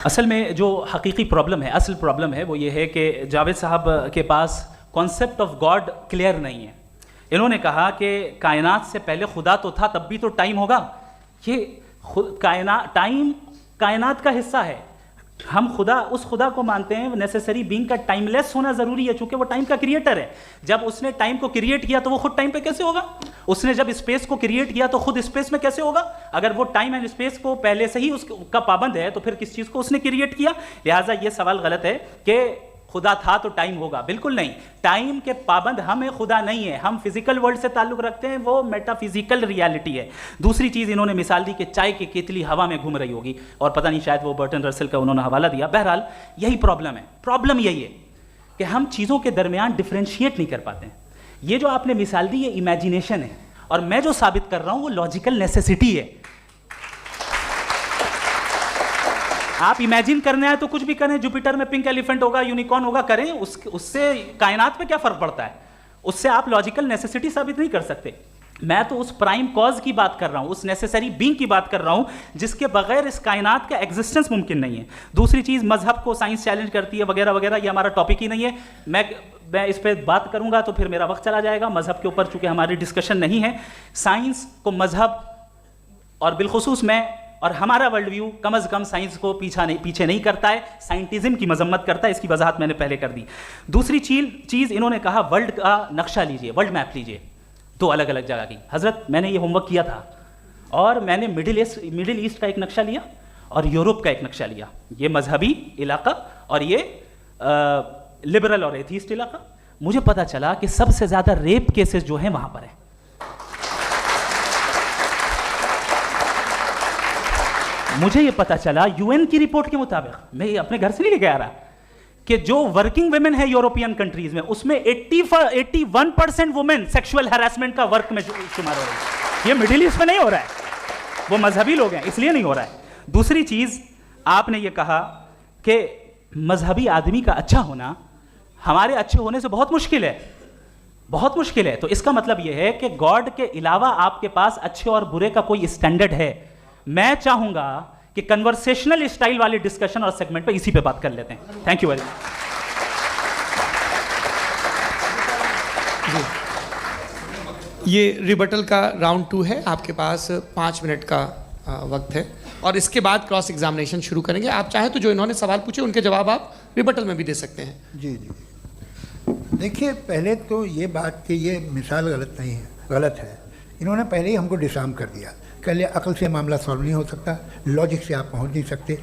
असल में जो हकीकी प्रॉब्लम है, असल प्रॉब्लम है वो ये है कि जावेद साहब के पास कॉन्सेप्ट ऑफ गॉड क्लियर नहीं है। इन्होंने कहा कि कायनात से पहले खुदा तो था, तब भी तो टाइम होगा। ये टाइम कायनात का हिस्सा है। हम उस खुदा को मानते हैं, नेसेसरी बीइंग का टाइमलेस होना ज़रूरी है, चूंकि वो टाइम का क्रिएटर है। जब उसने टाइम को क्रिएट किया तो वो खुद टाइम पे कैसे होगा? उसने जब स्पेस को क्रिएट किया तो खुद स्पेस में कैसे होगा? अगर वो टाइम एंड स्पेस को पहले से ही उसका पाबंद है तो फिर किस चीज़ को उसने क्रिएट किया? लिहाजा ये सवाल गलत है कि खुदा था तो टाइम होगा। बिल्कुल नहीं, टाइम के पाबंद हम हैं, खुदा नहीं है। हम फिजिकल वर्ल्ड से ताल्लुक़ रखते हैं, वो मेटाफिजिकल रियलिटी है। दूसरी चीज़ इन्होंने मिसाल दी कि चाय की केतली हवा में घूम रही होगी, और पता नहीं शायद वो बर्टन रसल का उन्होंने हवाला दिया। बहरहाल यही प्रॉब्लम है। प्रॉब्लम यही है कि हम चीज़ों के दरमियान डिफ्रेंशिएट नहीं कर पाते हैं। ये जो आपने मिसाल दी ये इमेजिनेशन है, और मैं जो साबित कर रहा हूँ वो लॉजिकल नेसेसिटी है। आप इमेजिन करने आए तो कुछ भी करें, जुपिटर में पिंक एलिफेंट होगा, यूनिकॉर्न होगा, करें, उससे कायनात पे क्या फर्क पड़ता है? उससे आप लॉजिकल नेसेसिटी साबित नहीं कर सकते। मैं तो उस प्राइम कॉज की बात कर रहा हूं, उस नेसेसरी बीइंग की बात कर रहा हूं जिसके बगैर इस कायनात का एग्जिस्टेंस मुमकिन नहीं है। दूसरी चीज, मजहब को साइंस चैलेंज करती है वगैरह वगैरह, ये हमारा टॉपिक ही नहीं है। मैं इस पर बात करूंगा तो फिर मेरा वक्त चला जाएगा। मजहब के ऊपर चूंकि हमारी डिस्कशन नहीं है, साइंस को मजहब और बिलखुसूस मैं और हमारा वर्ल्ड व्यू कम अज़ कम साइंस को पीछे नहीं करता है, साइंटिज्म की मजम्मत करता है। इसकी वजाहत मैंने पहले कर दी। दूसरी चीज़ इन्होंने कहा वर्ल्ड का नक्शा लीजिए, वर्ल्ड मैप लीजिए, दो अलग अलग जगह की। हज़रत मैंने ये होमवर्क किया था, और मैंने मिडिल ईस्ट का एक नक्शा लिया और यूरोप का एक नक्शा लिया। ये मजहबी इलाका और ये लिबरल और एथीस्ट इलाका। मुझे पता चला कि सबसे ज़्यादा रेप केसेस जो हैं वहाँ पर है। मुझे ये पता चला यूएन की रिपोर्ट के मुताबिक, मैं ये अपने घर से नहीं लेके आ रहा, कि जो वर्किंग वुमेन है यूरोपियन कंट्रीज में, उसमें 81% वुमेन सेक्सुअल हैरेसमेंट का वर्क में शुमार हो रही है। ये मिडिल ईस्ट में नहीं हो रहा है, वो मजहबी लोग हैं इसलिए नहीं हो रहा है। दूसरी चीज, आपने ये कहा कि मजहबी आदमी का अच्छा होना हमारे अच्छे होने से बहुत मुश्किल है, बहुत मुश्किल है। तो इसका मतलब यह है कि गॉड के अलावा आपके पास अच्छे और बुरे का कोई स्टैंडर्ड है। मैं चाहूंगा कि कन्वर्सेशनल स्टाइल वाले डिस्कशन और सेगमेंट पे इसी पे बात कर लेते हैं। Thank you very much. ये रिबटल का राउंड 2 है। आपके पास 5 मिनट का वक्त है, और इसके बाद क्रॉस एग्जामिनेशन शुरू करेंगे। आप चाहें तो जो इन्होंने सवाल पूछे उनके जवाब आप रिबटल में भी दे सकते हैं। जी जी, देखिए, पहले तो ये बात कि ये मिसाल गलत है। इन्होंने पहले ही हमको डिसार्म कर दिया। कल अकल से मामला सॉल्व नहीं हो सकता, लॉजिक से आप पहुंच नहीं सकते।